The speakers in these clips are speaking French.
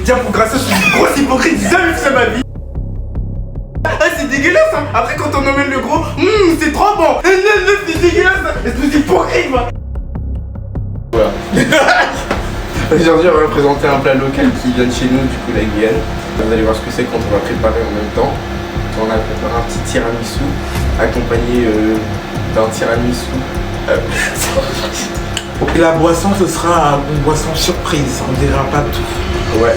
Tiens, pour grâce à je suis une grosse hypocrite, j'ai jamais fait ma vie. Ah, c'est dégueulasse, hein. Après, quand on emmène le gros, c'est trop bon. C'est dégueulasse, hein. Espèce d'hypocrite, moi. Voilà. Aujourd'hui, on va présenter un plat local qui vient de chez nous, du coup, la Guyane. Vous allez voir ce que c'est quand on va préparer en même temps. On a préparé un petit tiramisu, accompagné d'un tiramisu. Et la boisson, ce sera une boisson surprise, on ne dira pas tout. Ouais.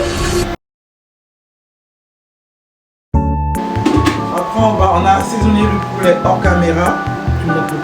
Après, on a assaisonné le poulet hors caméra. Tu montres le poulet.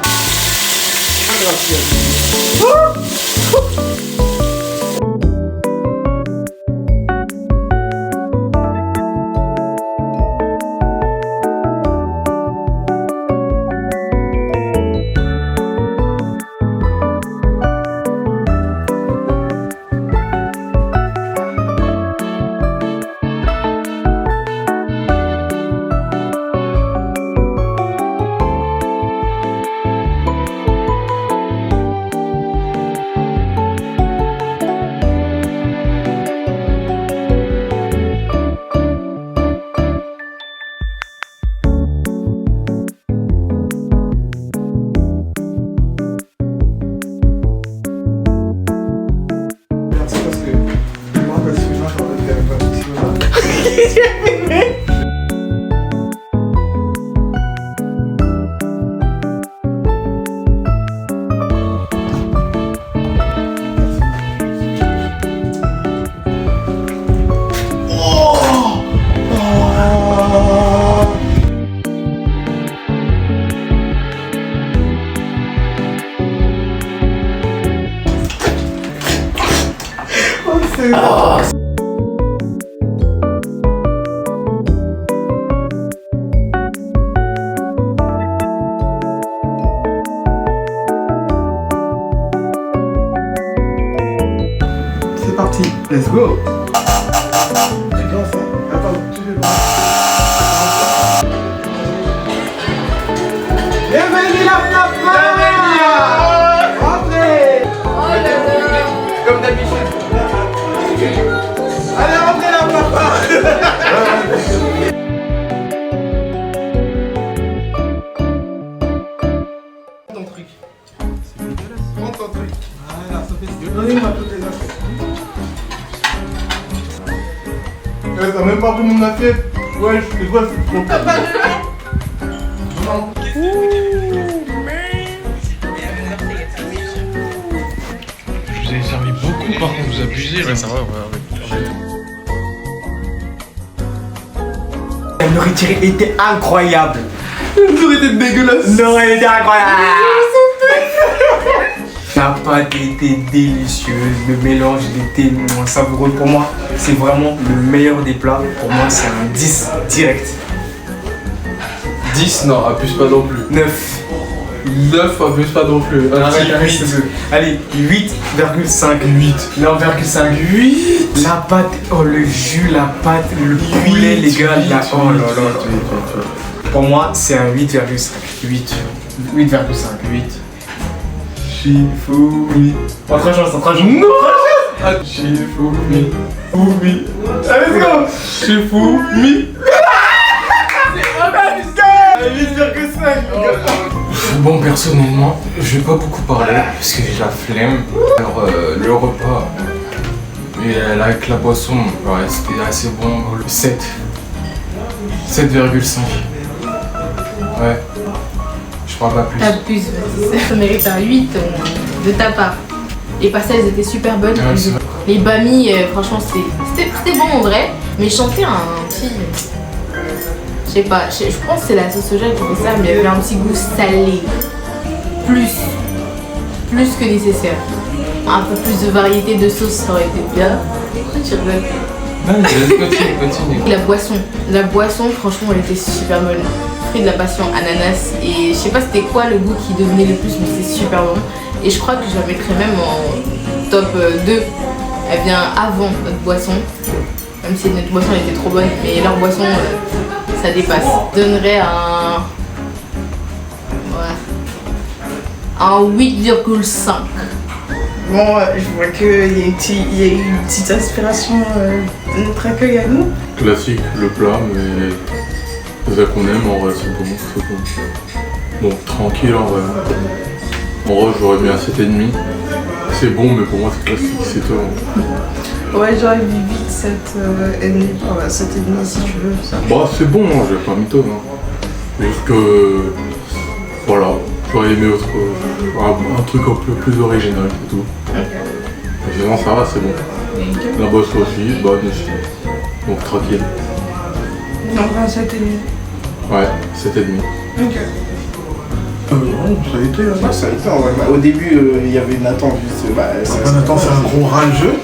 C'est parti, let's go. Tu dois faire. Attends, tu fais pas. Bienvenue la papa. Rentrez. Oh là là. Comme d'habitude. Allez, rentrez la papa. Ton truc. C'est dégueulasse. Prends ton truc. Voilà, ça fait. Donnez-moi toutes les assiettes. T'as même pas pris mon assiette. Ouais, je fais quoi, c'est trop. T'as pas de lait? Non. Je vous ai servi beaucoup, par contre, vous abusez là. Ça va, ouais. La nourriture était incroyable. La nourriture était dégueulasse. La nourriture était incroyable. La pâte était délicieuse, le mélange était savoureux. Pour moi, c'est vraiment le meilleur des plats. Pour moi, c'est un 10 direct. 10, non, abuse pas non plus. 9. 9, abuse pas non plus. Allez, 8,5. 8. 9,5. 8. La pâte, oh le jus, la pâte, le poulet, les gars. Oh là là. Pour moi, c'est un 8,5. 8. 8,5. 8. Shifumi. Autre chose. Non. Shifumi. Oumi. Allez, let's go. Shifumi. 8,5. Bon, personnellement, je vais pas beaucoup parler parce que j'ai la flemme. Alors, le repas, et avec la boisson, ouais, c'était assez bon. 7. 7,5. Ouais. Je crois pas plus. T'abuses, ça mérite un 8 de ta part. Les pastels étaient super bonnes. Ouais, c'est vrai. Les bami, franchement, c'était bon en vrai. Mais chanter un petit. Je sais pas, je pense que c'est la sauce soja qui fait ça, mais il y avait un petit goût salé. Plus que nécessaire. Un peu plus de variété de sauce, ça aurait été bien. Pourquoi tu rigoles? Continue. La boisson, franchement, elle était super bonne. Fruit de la passion, ananas. Et je sais pas c'était quoi le goût qui devenait le plus, mais c'était super bon. Et je crois que je la mettrais même en top 2. Elle vient avant notre boisson. Même si notre boisson elle était trop bonne, mais leur boisson, ça dépasse. Je donnerais un 8,5. Bon, je vois qu'il y a eu une petite inspiration de notre accueil à nous. Classique, le plat, mais c'est ça qu'on aime, en vrai, c'est bon, c'est bon. Bon, tranquille, en vrai. En vrai, j'aurais mis un 7,5. C'est bon, mais pour moi, c'est classique, c'est tout. Ouais, j'aurais mis vite 7,5. Voilà, 7,5 si tu veux. Ça. Bah, c'est bon, hein, j'ai pas mytho, hein. Juste que. Voilà, j'aurais aimé un truc un peu plus original, c'est tout. Mais sinon, ça va, c'est bon. La bosse aussi, bonne aussi. Donc, tranquille. Donc, un 7,5. Ouais, 7,5. Ok. Non, ça a été. Hein. Bah, ça a été en vrai. Au début, il y avait une attente juste. Nathan, c'est un gros rageux.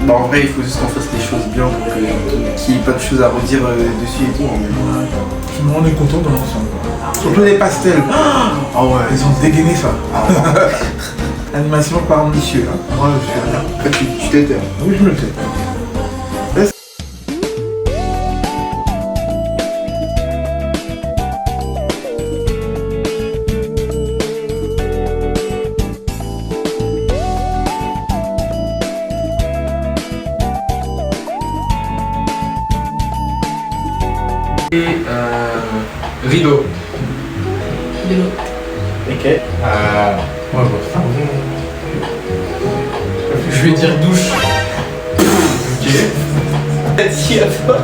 Bah, en vrai, il faut juste qu'on fasse les choses bien pour qu'il n'y ait pas de choses à redire dessus et tout. Mais... On est content dans l'ensemble. Surtout les pastels. Ah ouais. Ils ont dégainé ça. Animation par monsieur. Hein. Moi, je suis rien. Après, tu t'étais. Oui, je me le sais. Rideau. De l'eau. Ok. Ouais, bah, ça. Je vais dire douche. Ok. Vas-y, à toi.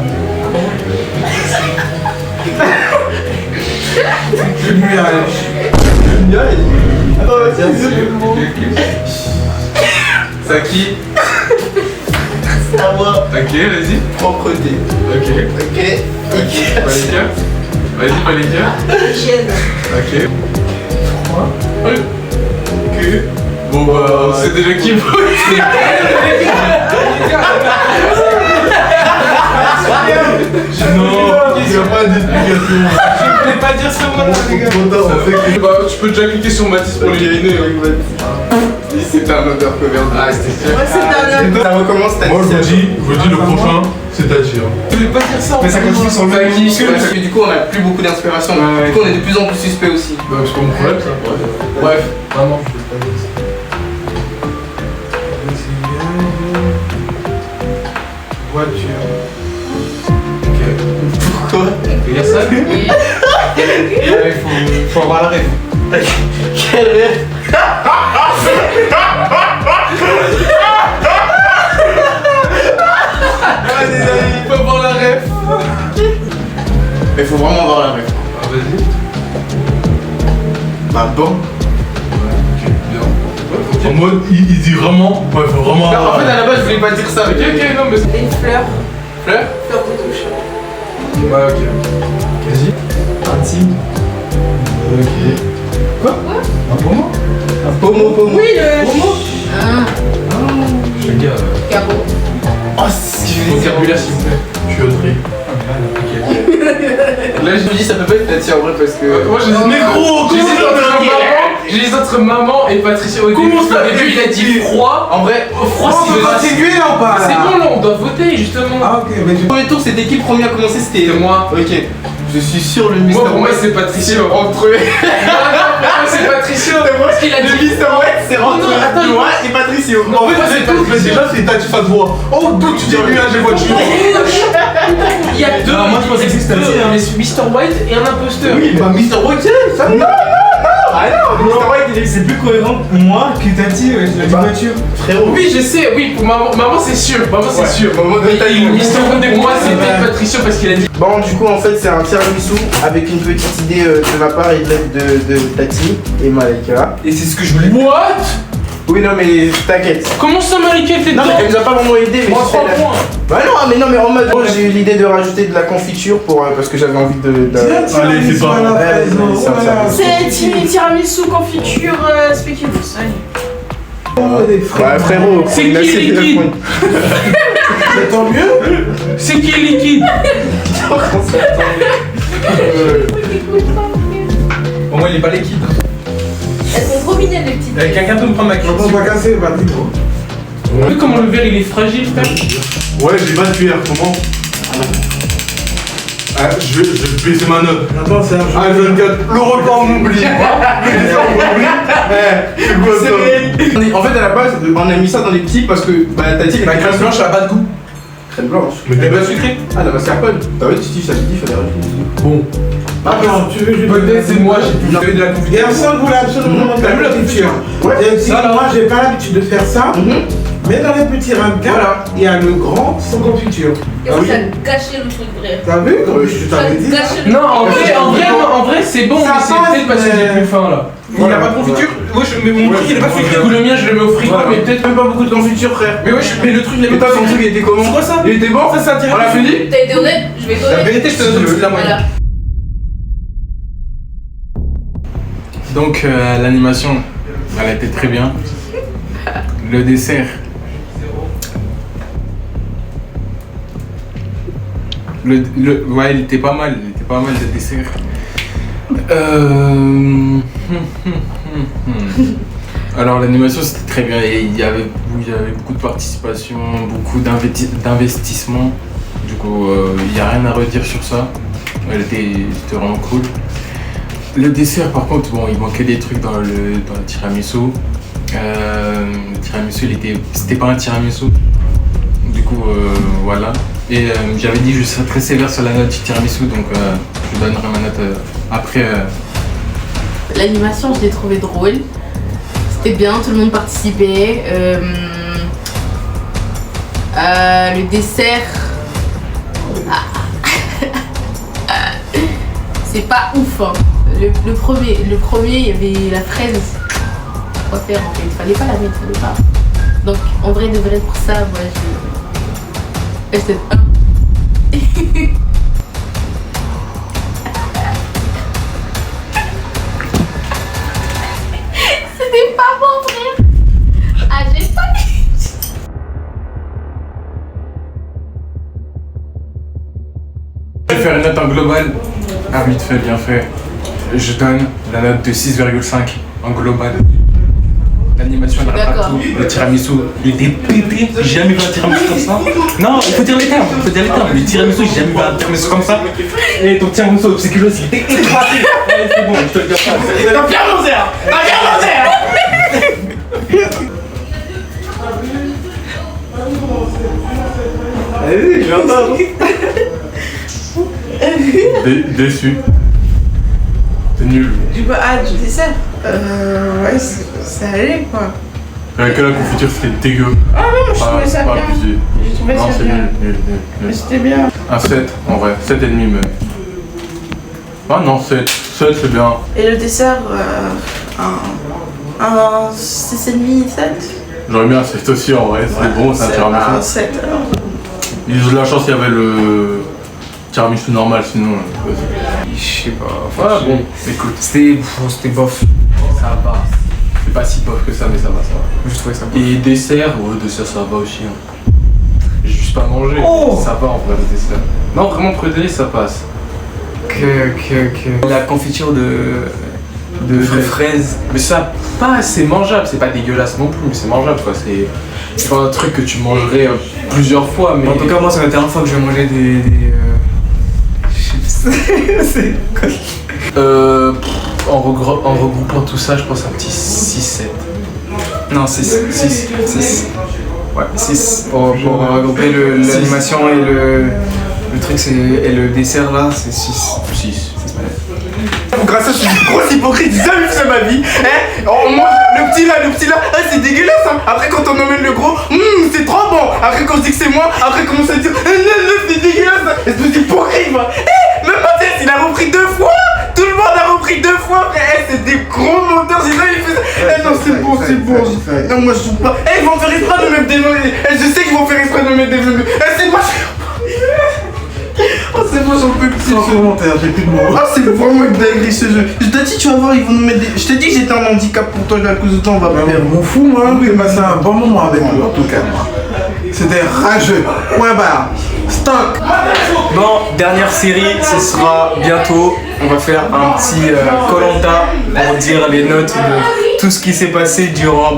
Nuage. Attends, vas-y. Saki. C'est à moi. Ok, vas-y. Propreté. Ok. Ok. Ok. Malika. Vas-y, Malika. Hygiène. Ok. Que. Bon bah, c'est déjà qui vote. Non, Il n'y a pas d'explication. je voulais pas dire ça moi, les gars. Bah, tu peux déjà cliquer sur Mathis pour l'éliminer. C'était un odeur couvert. Ah, c'était sûr. Ouais, c'est un homme. Ça recommence, t'as Moi, je vous dis le prochain, c'est-à-dire. Je voulais pas dire ça. Mais ça continue sur le Saki, même kiff. Parce que du coup, on a plus beaucoup d'inspiration. Ouais. Du coup, on est de plus en plus suspect aussi. Bah, c'est pas mon problème, ça. Bref, vraiment. Voiture. Pourquoi? Il y a ça. Ouais, faut avoir la rêve. Quel rêve? Faut avoir la rêve. Mais faut vraiment avoir la rêve. Ah, vas-y. Bah bon. En mode, il dit vraiment. Ouais, faut vraiment. En fait, à la base, je voulais pas dire ça. Ok, non, mais c'est. Une fleur. Fleur. Fleur de douche. Ouais, ok. Vas-y. Intime. Ok. Quoi? Un pomo? Un pomo. Oui, le. Pomo. Je suis gars. Capot. Oh, c'est Vocabulaire, s'il vous plaît. Tuyauterie. Là, je me dis, ça peut pas être Tati en vrai parce que. Moi, j'ai dit. Mais gros, J'hésite entre maman et Patricia au début. Comment ça, Au début, il a dit froid. En vrai, froid, Oh, on peut continuer là ou pas? C'est bon, là, on doit voter justement. Ah, ok, mais Le premier tour, c'était qui le premier à commencer? C'était C'était moi. Ok. Je suis sûr, le Mister Moi, pour moi, White, c'est Patricia. entre eux. C'est Patricia. Parce qu'il a dit le Mister White, c'est entre non, attends, moi et Patricio. En fait, c'est tout. mais déjà, c'est Tati, ça se voit. Oh, d'où tu dis nuage et voiture? Il y a deux. Non, moi, je pensais que c'était Tati, hein. Mr. White et un imposteur. Oui, bah Mister White, c'est ça. Non. Ah non, Mister White, C'est plus cohérent pour moi que Tati, ouais, je la Bah. voiture. frérot. Oui, je sais, oui, pour maman, c'est sûr, maman c'est Ouais. sûr. Maman de taille. Mr. White, pour moi, c'était Patricia parce qu'il a dit. Bon, du coup, en fait, c'est un tiramisu avec une petite idée de ma part et de Tati et Malika. Et c'est ce que je voulais. What? Oui, non, mais t'inquiète. Comment ça, Malika était Non, dedans? mais elle nous a pas vraiment aidé, mais Moi, c'était 3 la- points. Bah non, mais en mode, bon, j'ai eu l'idée de rajouter de la confiture pour, parce que j'avais envie de... Allez, c'est pas. Ouais, C'est tiramisu confiture spéculée. Ouais, frérot, C'est il a qui assez de liquide? points. Tant mieux. C'est qui est liquide? Au moins, il est pas liquide. Elles sont trop mignonnes les petites. Quelqu'un peut me prendre ma Je pense pas casser, bah, dis gros. Vous voyez comment le verre il est fragile, frère? Ouais, j'ai pas de cuillère, comment? Je vais baisser ma note. Attends, c'est un jeu. Ah, 24. Le repas, on oublie. Le dessert, on oublie. C'est quoi ça? En fait, à la base, on a mis ça dans les petits parce que t'as dit La crème blanche, elle a pas de goût. crème blanche. Mais t'es pas sucré? Ah, la mascarpone. T'as vu, Steve, ça dit, fallait rajouter. Bon. Attends, tu veux juste. Peut-être c'est moi, j'ai plus de la Il y a confiture. un seul voulait absolument de la confiture. Et aussi, moi, j'ai pas l'habitude de faire ça. Mais dans les petits ramequins, il y a le grand sans confiture. Et ça a gâché le truc, vrai. T'as vu? Je Ça a t'avais dit. gâché le Non, en vrai, c'est bon, Ça mais c'est passe, peut-être parce que mais- j'ai plus faim là. Il n'a pas de confiture? Moi, mais mon truc, il est pas Du confiture. coup, le mien, je le mets au frigo, mais peut-être. Même pas beaucoup de confiture, frère. Mais ouais, mais le truc, il est Et toi, ton truc, il était comment? C'est quoi ça? Il était bon? Ça, c'est un On l'a fini? T'as été honnête, je vais La donner. vérité, je te donne aussi la moyenne. Voilà. Donc, l'animation, elle a été très bien. Le dessert. Ouais, il était pas mal le dessert. Alors l'animation c'était très bien et il y avait beaucoup de participation, beaucoup d'investissement. Du coup, il n'y a rien à redire sur ça. C'était vraiment cool. Le dessert par contre, bon, il manquait des trucs dans le tiramisu. Le tiramisu, c'était pas un tiramisu. Du coup, voilà. Et j'avais dit que je serais très sévère sur la note du tiramisu, donc je donnerai ma note après. L'animation, je l'ai trouvé drôle. C'était bien, tout le monde participait. Le dessert. C'est pas ouf. Hein. Le premier, il y avait la fraise. Quoi faire en fait? Il fallait pas la mettre, fallait pas. Donc en vrai, de vrai, pour ça, moi je donne 1. C'était pas bon, frère. Ah, j'ai pas. Je vais faire une note en global. Ah, vite fait, bien fait. Je donne la note de 6,5 en global. L'animation n'arrête pas D'accord. tout. Le tiramisu, il était pété. J'ai jamais vu un tiramisu comme ça. Non, il faut dire les termes. Le tiramisu, j'ai jamais vu un tiramisu comme ça. Et ton tiramisu au psychologue, il était éclaté. Ouais, c'est bon, je te le dis pas. T'as bien lancé, hein! T'as bien lancé, hein! Vas-y, je vais entendre. Déçu. C'est nul. Du coup, du dessert. Ouais, ça allait quoi. Avec la confiture, c'était dégueu. Ah non, moi je trouvais ça Pas bien. abusé. J'ai trouvé Non, ça c'est bien. nul. Mais c'était bien. Un 7, en vrai. 7,5 même. Ah non, 7. 7, c'est bien. Et le dessert, un 6,5, 7. J'aurais mis un 7 aussi, en vrai. C'est bon, c'est un Un tiramisu. 7 alors. Ils ont de la chance, il y avait le tiramisu normal, sinon. Vas-y. Je sais pas. Ah Enfin, bon, écoute, c'était bof. Ça va. C'est pas si bof que ça, mais ça va. Je trouvais ça bof. Et dessert, ouais, dessert ça va aussi. Hein. J'ai juste pas mangé. Ça va en vrai le dessert. Non, vraiment prédélé, ça passe. La confiture de fraises. Mais ça, c'est mangeable, c'est pas dégueulasse non plus, mais c'est mangeable quoi. C'est pas un truc que tu mangerais plusieurs fois, mais. En tout cas, moi, c'est la dernière fois que je vais manger des chips. C'est quoi? En regroupant tout ça, je pense un petit 6-7. Non, 6. Ouais, 6. Pour regrouper l'animation et le truc, et le dessert là, c'est 6. 6. Grâce à ce gros hypocrite, j'ai jamais vu ça ma vie. Hein? On mange le petit là, c'est dégueulasse. Hein? Après, quand on emmène le gros, c'est trop bon. Après, quand je dis que c'est moi, après, on commence à dire, c'est dégueulasse. Hein? Espèce d'hypocrite, moi. Même Mathias, il a repris 2 fois. Tout le monde a repris 2 fois, frère. C'est des gros menteurs. J'ai jamais fait ça. Non, c'est bon, c'est bon. Non, moi, je joue pas. Ils vont faire exprès de me mettre des noms. Je sais qu'ils vont faire exprès de me mettre des noms. C'est moi. Oh, c'est bon, j'en peux plus. Sans commentaire, j'ai plus de mots. Ah, c'est vraiment une dinguerie ce jeu. Je t'ai dit, tu vas voir, ils vont nous mettre des. Je t'ai dit que j'étais un handicap pour toi, à cause de toi, on va Mais perdre. je m'en fous, moi, j'ai passé un bon moment avec lui, en tout cas. C'était rageux. Point barre. Stock. Bon, dernière série, ce sera bientôt. On va faire un petit Koh-Lanta pour dire les notes de tout ce qui s'est passé durant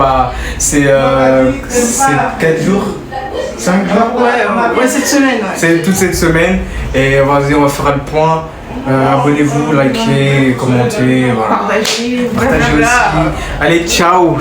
ces 4 jours. 5 jours. Ouais, cette semaine. Ouais. C'est toute cette semaine. Et vas-y, on va faire le point. Abonnez-vous, likez, commentez, voilà. Partagez, Partagez aussi. Allez, ciao!